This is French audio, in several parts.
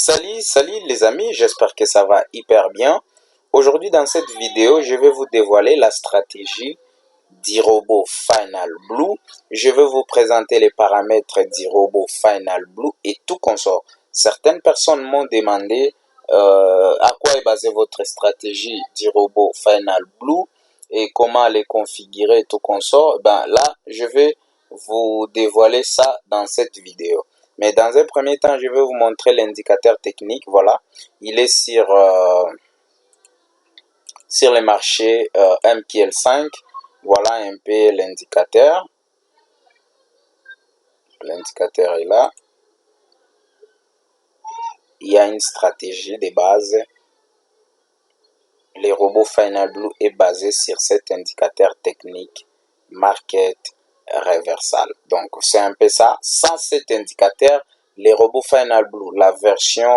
Salut les amis, j'espère que ça va hyper bien. Aujourd'hui dans cette vidéo, je vais vous dévoiler la stratégie d'iRobot Final Blue. Je vais vous présenter les paramètres d'iRobot Final Blue et tout consort. Certaines personnes m'ont demandé à quoi est basée votre stratégie d'iRobot Final Blue et comment les configurer et tout consort. Ben là, je vais vous dévoiler ça dans cette vidéo. Mais dans un premier temps, je vais vous montrer l'indicateur technique. Voilà, il est sur le marché MQL5. Voilà un peu l'indicateur. L'indicateur est là. Il y a une stratégie de base. Le robot Final Blue est basé sur cet indicateur technique Market Reversal. Donc c'est un peu ça. Sans cet indicateur, les robots Final Blue, la version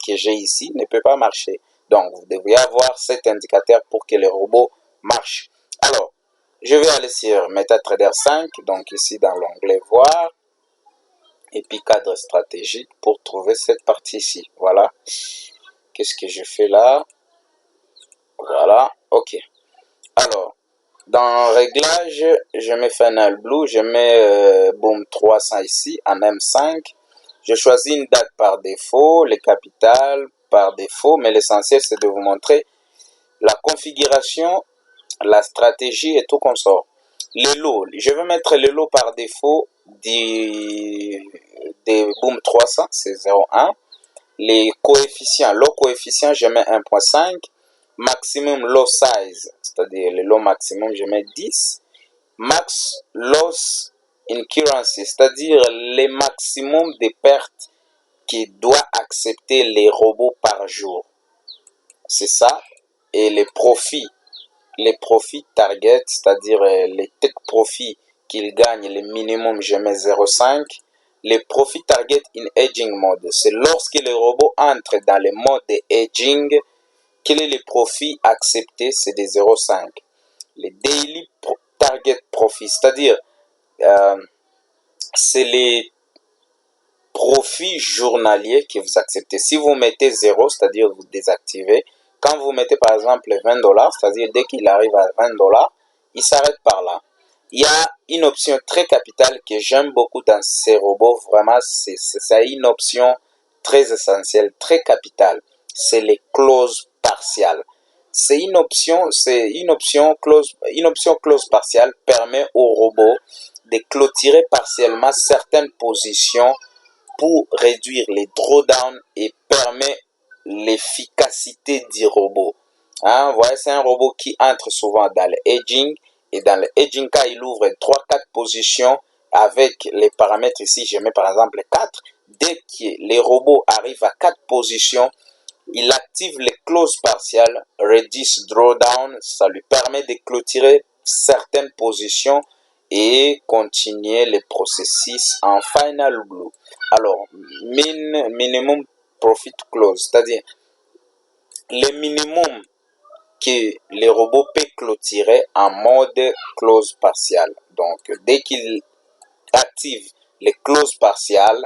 que j'ai ici, ne peut pas marcher. Donc vous devriez avoir cet indicateur pour que les robots marchent. Alors, je vais aller sur MetaTrader 5, donc ici dans l'onglet voir, et puis cadre stratégique pour trouver cette partie ici. Voilà. Qu'est-ce que je fais là? Voilà, ok. Alors, dans réglage, je mets Final Blue, je mets Boom 300 ici, en M5. Je choisis une date par défaut, les capitales par défaut, mais l'essentiel c'est de vous montrer la configuration, la stratégie et tout consort. Les lots, je vais mettre le lot par défaut des Boom 300, c'est 0,1. Les coefficients, lot coefficient, je mets 1,5. Maximum loss size, c'est-à-dire le lot maximum, je mets 10. Max loss incurrency, c'est-à-dire les maximum de pertes qui doit accepter les robots par jour. C'est ça. Et les profits target, c'est-à-dire les take profits qu'ils gagnent, les minimum, je mets 0,5. Les profits target in hedging mode, c'est lorsque le robot entre dans le mode de hedging. Quel est le profit accepté? C'est des 0,5. Les daily target profit, c'est-à-dire c'est les profits journaliers que vous acceptez. Si vous mettez 0, c'est-à-dire vous désactivez. Quand vous mettez par exemple 20 $, c'est-à-dire dès qu'il arrive à 20 $, il s'arrête par là. Il y a une option très capitale que j'aime beaucoup dans ces robots. Vraiment, c'est une option très essentielle, très capitale. C'est les clauses partiales. Une option close partiale permet au robot de clôturer partiellement certaines positions pour réduire les drawdowns et permet l'efficacité du robot. Hein, voyez, c'est un robot qui entre souvent dans le hedging. Et dans le hedging, quand il ouvre 3-4 positions avec les paramètres ici, je mets par exemple 4. Dès que les robots arrivent à 4 positions, il active les clauses partiales, Reduce Drawdown, ça lui permet de clôturer certaines positions et continuer le processus en Final Blue. Alors, minimum profit close, c'est-à-dire le minimum que les robots peuvent clôturer en mode close partiale. Donc, dès qu'il active les clauses partiales,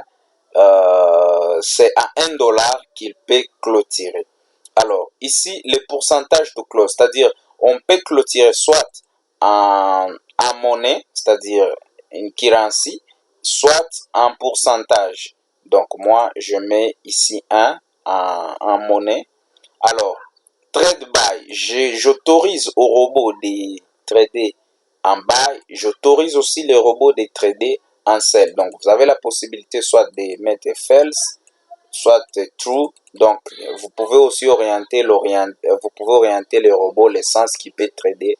c'est à 1 $ qu'il peut clôturer. Alors, ici, le pourcentage de close, c'est-à-dire on peut clôturer soit en monnaie, c'est-à-dire une currency, soit en pourcentage. Donc, moi, je mets ici 1 en monnaie. Alors, trade buy, j'autorise au robot de trader en buy, j'autorise aussi les robots de trader en sell. Donc, vous avez la possibilité soit de mettre false, soit true. Donc, vous pouvez aussi orienter les robots, le sens qui peut trader.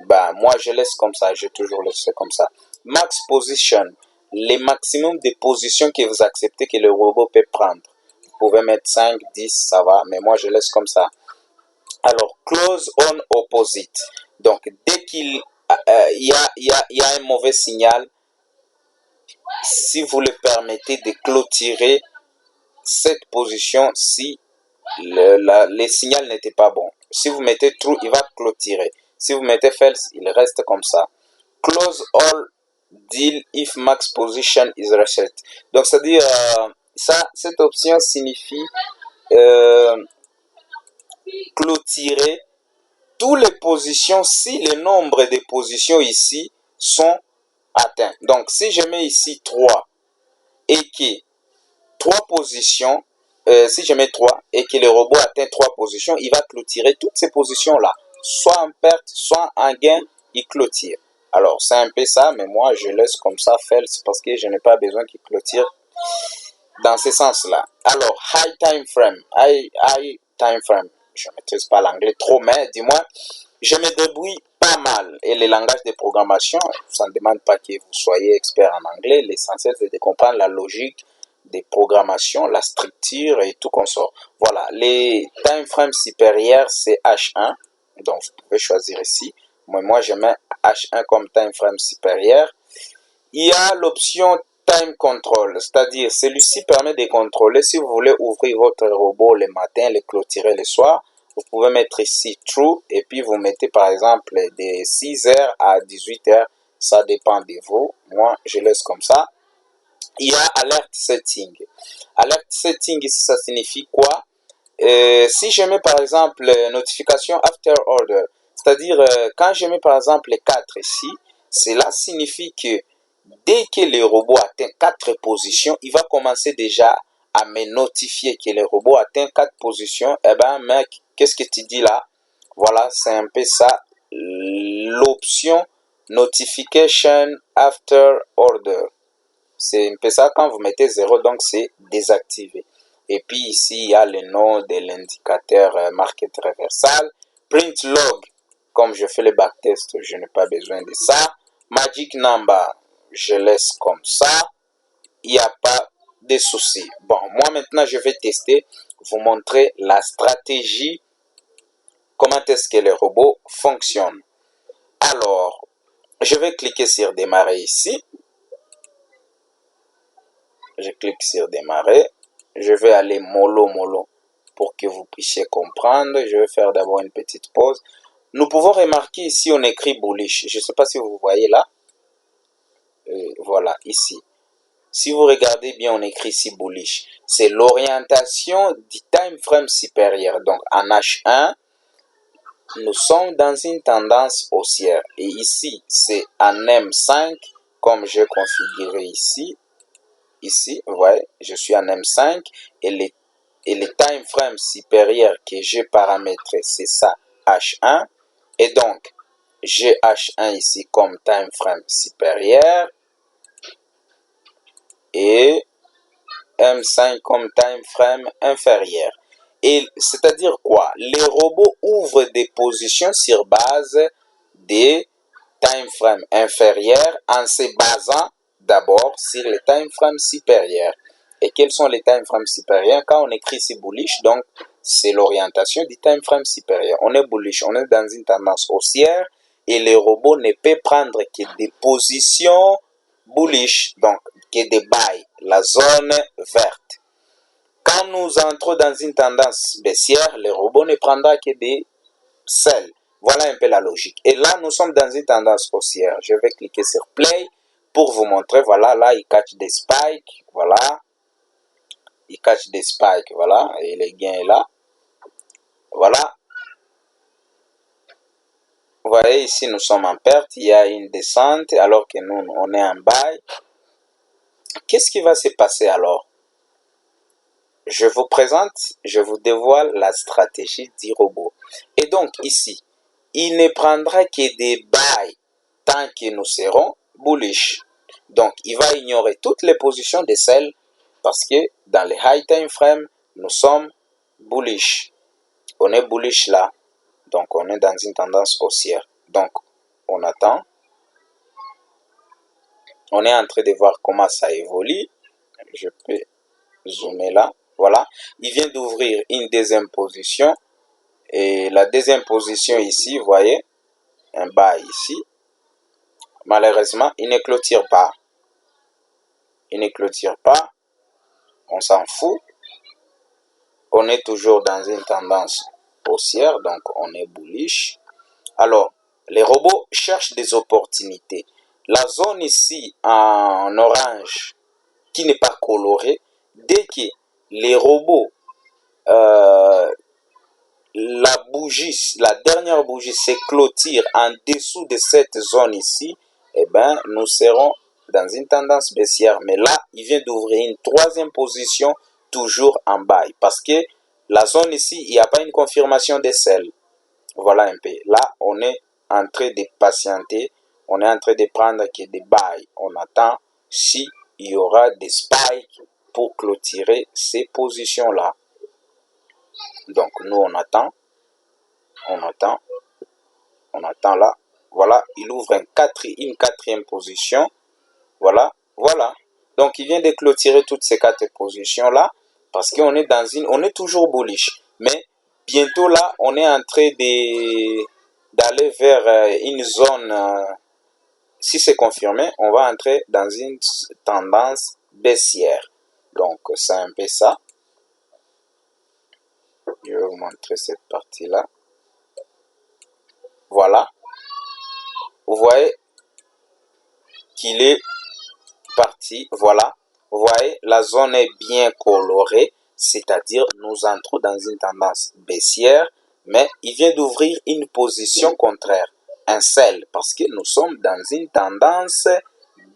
Bah, moi, je laisse comme ça, j'ai toujours laissé comme ça. Max position, les maximum de positions que vous acceptez que le robot peut prendre. Vous pouvez mettre 5, 10, ça va, mais moi, je laisse comme ça. Alors, close on opposite. Donc, dès qu'il y a un mauvais signal, si vous le permettez de clôturer cette position, si le signal n'était pas bon. Si vous mettez true, il va clôturer. Si vous mettez false, il reste comme ça. Close all deal if max position is reset. Donc, c'est-à-dire, ça, cette option signifie clôturer toutes les positions si le nombre de positions ici sont atteints. Donc, si je mets ici 3 et que 3 positions, si je mets 3 et que le robot atteint 3 positions, il va clôturer toutes ces positions-là. Soit en perte, soit en gain, il clôture. Alors, c'est un peu ça, mais moi, je laisse comme ça faire, c'est parce que je n'ai pas besoin qu'il clôture dans ce sens-là. Alors, high time frame. High time frame. Je ne maîtrise pas l'anglais trop, mais dis-moi, je me débrouille pas mal. Et les langages de programmation, ça ne demande pas que vous soyez expert en anglais. L'essentiel, c'est de comprendre la logique des programmations, la structure et tout consort. Voilà, les time frames supérieurs, c'est H1. Donc, vous pouvez choisir ici. Moi, je mets H1 comme time frame supérieur. Il y a l'option time control, c'est-à-dire celui-ci permet de contrôler si vous voulez ouvrir votre robot le matin, le clôturer le soir. Vous pouvez mettre ici true et puis vous mettez par exemple de 6h à 18h. Ça dépend de vous. Moi, je laisse comme ça. Il y a alert setting. Alert setting, ici, ça signifie quoi? Si je mets par exemple notification after order, c'est-à-dire quand je mets par exemple les 4 ici, cela signifie que dès que le robot atteint 4 positions, il va commencer déjà à me notifier que le robot atteint 4 positions. Eh ben mec, qu'est-ce que tu dis là? Voilà, c'est un peu ça l'option notification after order. C'est un peu ça, quand vous mettez 0, donc c'est désactivé. Et puis ici, il y a le nom de l'indicateur market reversal. Print log, comme je fais le backtest, je n'ai pas besoin de ça. Magic number, je laisse comme ça. Il n'y a pas de souci. Bon, moi maintenant, je vais tester, vous montrer la stratégie, comment est-ce que le robot fonctionne. Alors, je vais cliquer sur démarrer ici. Je clique sur démarrer. Je vais aller mollo pour que vous puissiez comprendre. Je vais faire d'abord une petite pause. Nous pouvons remarquer ici, on écrit bullish. Je ne sais pas si vous voyez là. Voilà, ici. Si vous regardez bien, on écrit ici bullish. C'est l'orientation du time frame supérieur. Donc, en H1, nous sommes dans une tendance haussière. Et ici, c'est en M5, comme j'ai configuré ici. Ici, vous voyez, je suis en M5 et le time frame supérieur que j'ai paramétré, c'est ça, H1. Et donc, j'ai H1 ici comme time frame supérieur et M5 comme time frame inférieur. Et c'est-à-dire quoi? Les robots ouvrent des positions sur base des time frame inférieurs en se basant d'abord sur les time frames supérieurs. Et quels sont les time frames supérieurs? Quand on écrit ici bullish, donc c'est l'orientation du time frame supérieur. On est bullish, on est dans une tendance haussière et les robots ne peuvent prendre que des positions bullish, donc que des buy, la zone verte. Quand nous entrons dans une tendance baissière, le robot ne prendra que des sell. Voilà un peu la logique. Et là, nous sommes dans une tendance haussière. Je vais cliquer sur Play pour vous montrer. Voilà, là, il catch des spikes. Voilà. Il catch des spikes. Voilà. Et le gain est là. Voilà. Vous voyez, ici, nous sommes en perte. Il y a une descente alors que nous, on est en buy. Qu'est-ce qui va se passer alors? Je vous présente, je vous dévoile la stratégie du robot. Et donc, ici, il ne prendra que des buy tant que nous serons bullish. Donc, il va ignorer toutes les positions de sell parce que dans les high time frame, nous sommes bullish. On est bullish là. Donc, on est dans une tendance haussière. Donc, on attend. On est en train de voir comment ça évolue. Je peux zoomer là. Voilà. Il vient d'ouvrir une deuxième position. Et la deuxième position ici, vous voyez, un bas ici. Malheureusement, il ne clôture pas. Il ne clôture pas. On s'en fout. On est toujours dans une tendance haussière, donc on est bullish. Alors, les robots cherchent des opportunités. La zone ici en orange, qui n'est pas colorée, Dès que les robots, la bougie, la dernière bougie se clôture en dessous de cette zone ici, eh bien, nous serons dans une tendance baissière. Mais là, il vient d'ouvrir une troisième position, toujours en bas. Parce que la zone ici, il n'y a pas une confirmation de sel. Voilà un peu. Là, on est en train de patienter. On est en train de prendre que des bails. On attend si il y aura des spikes pour clôturer ces positions-là. Donc, nous, on attend là. Voilà, il ouvre une quatrième position. Voilà. Donc, il vient de clôturer toutes ces quatre positions-là parce qu'on est on est toujours bullish. Mais bientôt là, on est en train d'aller vers une zone, si c'est confirmé, on va entrer dans une tendance baissière. Donc, c'est un peu ça. Je vais vous montrer cette partie-là. Voilà. Vous voyez qu'il est parti. Voilà. Vous voyez, la zone est bien colorée, c'est-à-dire nous entrons dans une tendance baissière, mais il vient d'ouvrir une position contraire, un sell, parce que nous sommes dans une tendance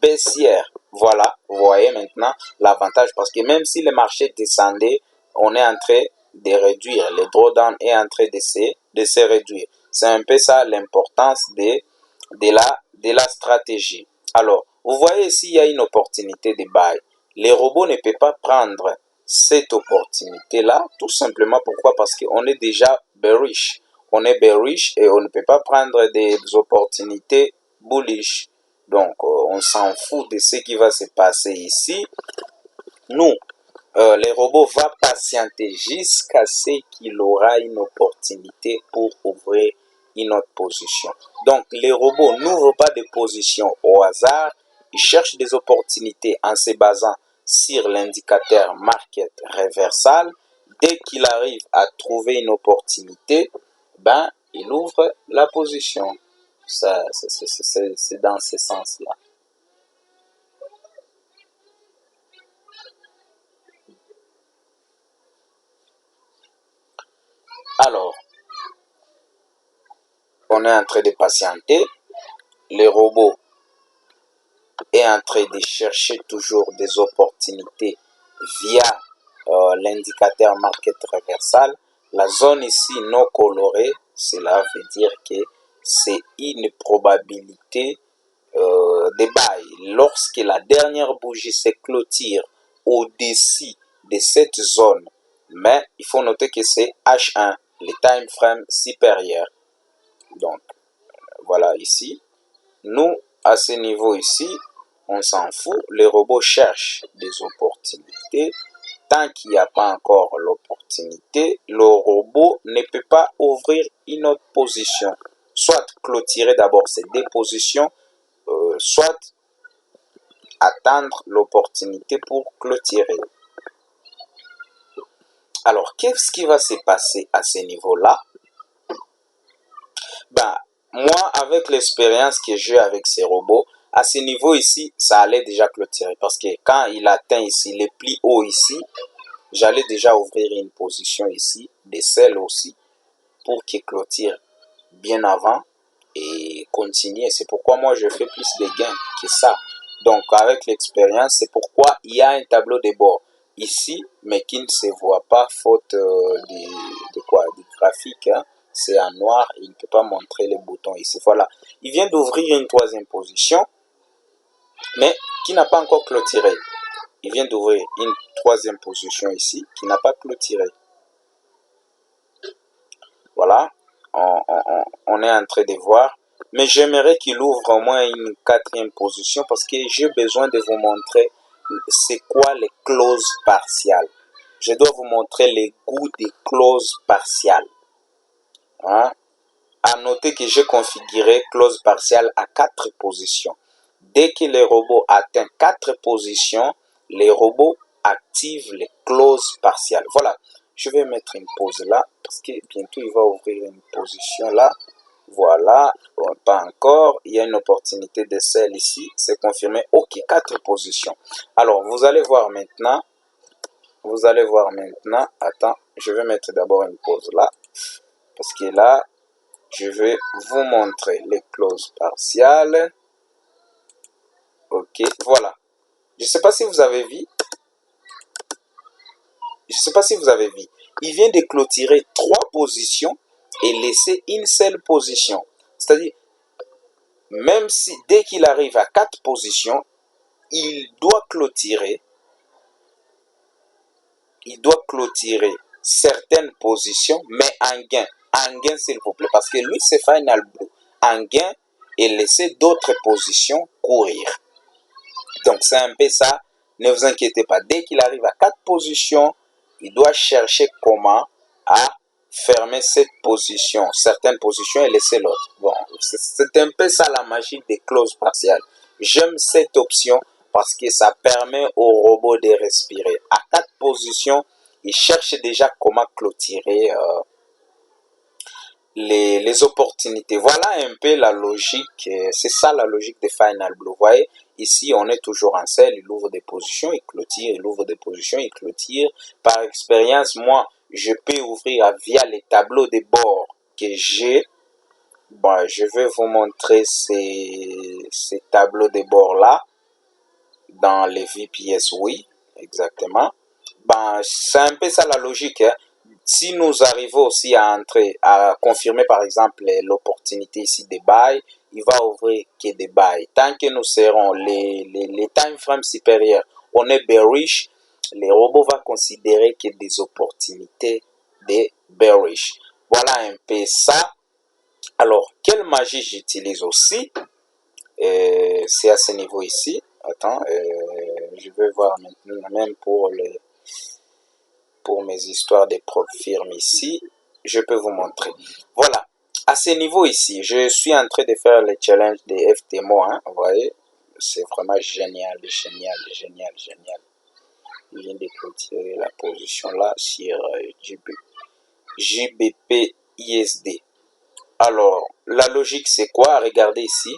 baissière. Voilà, vous voyez maintenant l'avantage, parce que même si le marché descendait, on est en train de réduire, le drawdown est en train de se réduire. C'est un peu ça l'importance de la stratégie. Alors, vous voyez ici, il y a une opportunité de buy. Les robots ne peuvent pas prendre cette opportunité-là, tout simplement pourquoi? Parce qu'on est déjà bearish. On est bearish et on ne peut pas prendre des opportunités bullish. Donc, on s'en fout de ce qui va se passer ici. Nous, les robots vont patienter jusqu'à ce qu'il aura une opportunité pour ouvrir une autre position. Donc, les robots n'ouvrent pas de position au hasard. Ils cherchent des opportunités en se basant sur l'indicateur market reversal. Dès qu'il arrive à trouver une opportunité, ben, il ouvre la position. C'est dans ce sens-là. Alors, on est en train de patienter. Les robots est en train de chercher toujours des opportunités via l'indicateur market reversal. La zone ici non colorée, cela veut dire que c'est une probabilité de buy. Lorsque la dernière bougie se clôture au-dessus de cette zone, mais il faut noter que c'est H1, le time frame supérieur. Donc, voilà ici. Nous, à ce niveau ici, on s'en fout. Les robots cherchent des opportunités. Tant qu'il n'y a pas encore l'opportunité, le robot ne peut pas ouvrir une autre position. Soit clôturer d'abord ces deux positions, soit attendre l'opportunité pour clôturer. Alors, qu'est-ce qui va se passer à ce niveau-là? Ben, moi, avec l'expérience que j'ai avec ces robots, à ce niveau ici, ça allait déjà clôturer. Parce que quand il atteint ici, les plis hauts ici, j'allais déjà ouvrir une position ici, des selles aussi, pour qu'il clôture bien avant et continuer. C'est pourquoi moi, je fais plus de gains que ça. Donc, avec l'expérience, c'est pourquoi il y a un tableau de bord ici, mais qui ne se voit pas faute de quoi? Du graphique, hein. C'est en noir, il ne peut pas montrer les boutons ici. Voilà, il vient d'ouvrir une troisième position, mais qui n'a pas encore clôturé. Il vient d'ouvrir une troisième position ici, qui n'a pas clôturé. Voilà, on est en train de voir. Mais j'aimerais qu'il ouvre au moins une quatrième position parce que j'ai besoin de vous montrer c'est quoi les clauses partiales. Je dois vous montrer les goûts des clauses partiales. Hein? À noter que j'ai configuré clause partielle à 4 positions. Dès que le robot atteint 4 positions, les robots activent les clauses partielles. Voilà, je vais mettre une pause là parce que bientôt il va ouvrir une position là. Voilà, bon, pas encore. Il y a une opportunité de sell ici. C'est confirmé. Ok, 4 positions. Alors, vous allez voir maintenant vous allez voir maintenant. Attends, je vais mettre d'abord une pause là. Parce que là, je vais vous montrer les clauses partiales. Ok, voilà. Je ne sais pas si vous avez vu. Je ne sais pas si vous avez vu. Il vient de clôturer 3 positions et laisser une seule position. C'est-à-dire, même si dès qu'il arrive à 4 positions, il doit clôturer certaines positions, mais en gain. En gain, s'il vous plaît. Parce que lui, c'est Final Blue. En gain et laisser d'autres positions courir. Donc, c'est un peu ça. Ne vous inquiétez pas. Dès qu'il arrive à 4 positions, il doit chercher comment à fermer cette position, certaines positions et laisser l'autre. Bon, c'est un peu ça la magie des clauses partiales. J'aime cette option parce que ça permet au robot de respirer. À 4 positions, il cherche déjà comment clôturer les opportunités. Voilà un peu la logique, c'est ça la logique de Final Blue. Vous voyez, ici on est toujours en selle, il ouvre des positions, il clôture, il ouvre des positions, il clôture. Par expérience, moi, je peux ouvrir via les tableaux de bord que j'ai. Bon, je vais vous montrer ces tableaux de bord là dans les VPS, oui, exactement. Ben, c'est un peu ça la logique, hein. Si nous arrivons aussi à entrer, à confirmer par exemple l'opportunité ici des buy, il va ouvrir que des buy. Tant que nous serons les time frames supérieurs, on est bearish, les robots vont considérer que des opportunités de bearish. Voilà un peu ça. Alors, quelle magie j'utilise aussi? C'est à ce niveau ici. Attends, je vais voir maintenant, même pour mes histoires de propres firmes ici, je peux vous montrer. Voilà, à ce niveau ici, je suis en train de faire le challenge des FTMO, hein, vous voyez, c'est vraiment génial, génial, génial, génial. Il vient de clôturer la position là sur JBP ISD. Alors, la logique c'est quoi? Regardez ici,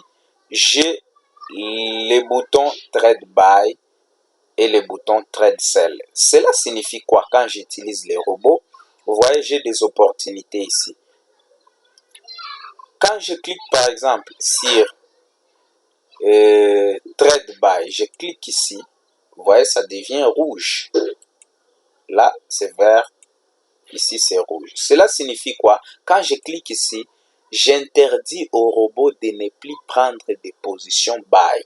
j'ai les boutons Trade Buy et le bouton Trade Sell. Cela signifie quoi? Quand j'utilise les robots, vous voyez, j'ai des opportunités ici. Quand je clique par exemple sur Trade Buy, je clique ici, vous voyez, ça devient rouge. Là, c'est vert. Ici, c'est rouge. Cela signifie quoi? Quand je clique ici, j'interdis au robot de ne plus prendre des positions buy.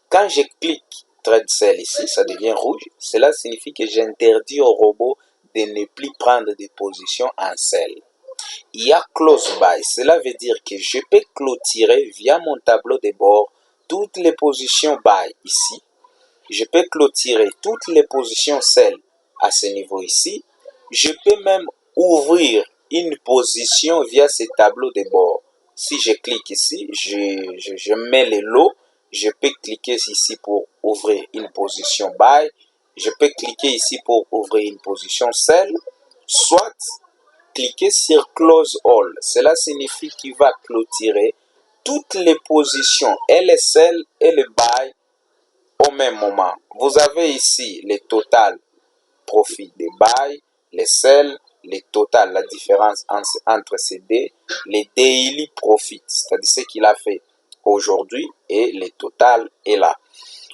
Quand je clique Trade Sell ici, ça devient rouge. Cela signifie que j'interdis au robot de ne plus prendre des positions en sell. Il y a Close Buy. Cela veut dire que je peux clôturer via mon tableau de bord toutes les positions buy ici. Je peux clôturer toutes les positions sell à ce niveau ici. Je peux même ouvrir une position via ce tableau de bord. Si je clique ici, je mets les lots. Je peux cliquer ici pour ouvrir une position buy. Je peux cliquer ici pour ouvrir une position sell. Soit cliquer sur Close All. Cela signifie qu'il va clôturer toutes les positions et les sell et le buy au même moment. Vous avez ici les total profit des buy, les sell, les total, la différence entre ces deux, les daily profit, c'est-à-dire ce qu'il a fait aujourd'hui et les total est là.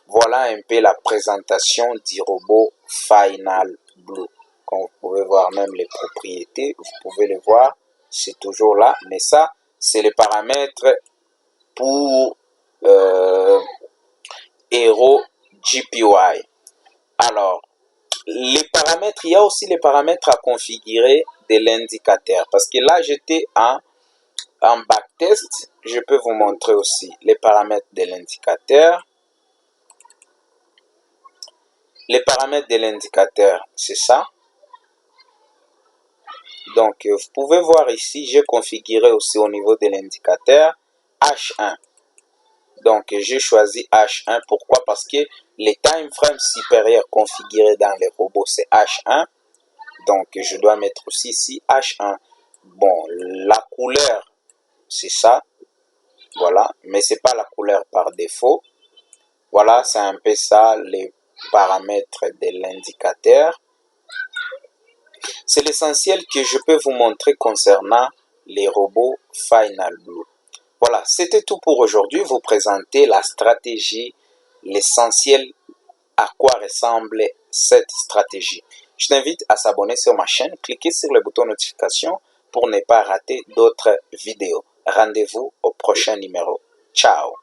Voilà un peu la présentation du robot Final Blue. Comme vous pouvez voir même les propriétés, vous pouvez les voir, c'est toujours là. Mais ça, c'est les paramètres pour Hero GPY. Alors, les paramètres, il y a aussi les paramètres à configurer de l'indicateur. Parce que là, j'étais en backtest. Je peux vous montrer aussi les paramètres de l'indicateur. Les paramètres de l'indicateur, c'est ça. Donc, vous pouvez voir ici, j'ai configuré aussi au niveau de l'indicateur H1. Donc, j'ai choisi H1. Pourquoi? Parce que les time frames supérieurs configurés dans les robots, c'est H1. Donc, je dois mettre aussi ici H1. Bon, la couleur, c'est ça. Voilà. Mais c'est pas la couleur par défaut. Voilà, c'est un peu ça, les paramètres de l'indicateur. C'est l'essentiel que je peux vous montrer concernant les robots Final Blue. Voilà, c'était tout pour aujourd'hui. Vous présenter la stratégie, l'essentiel, à quoi ressemble cette stratégie. Je t'invite à s'abonner sur ma chaîne, cliquez sur le bouton notification pour ne pas rater d'autres vidéos. Rendez-vous au prochain numéro. Ciao!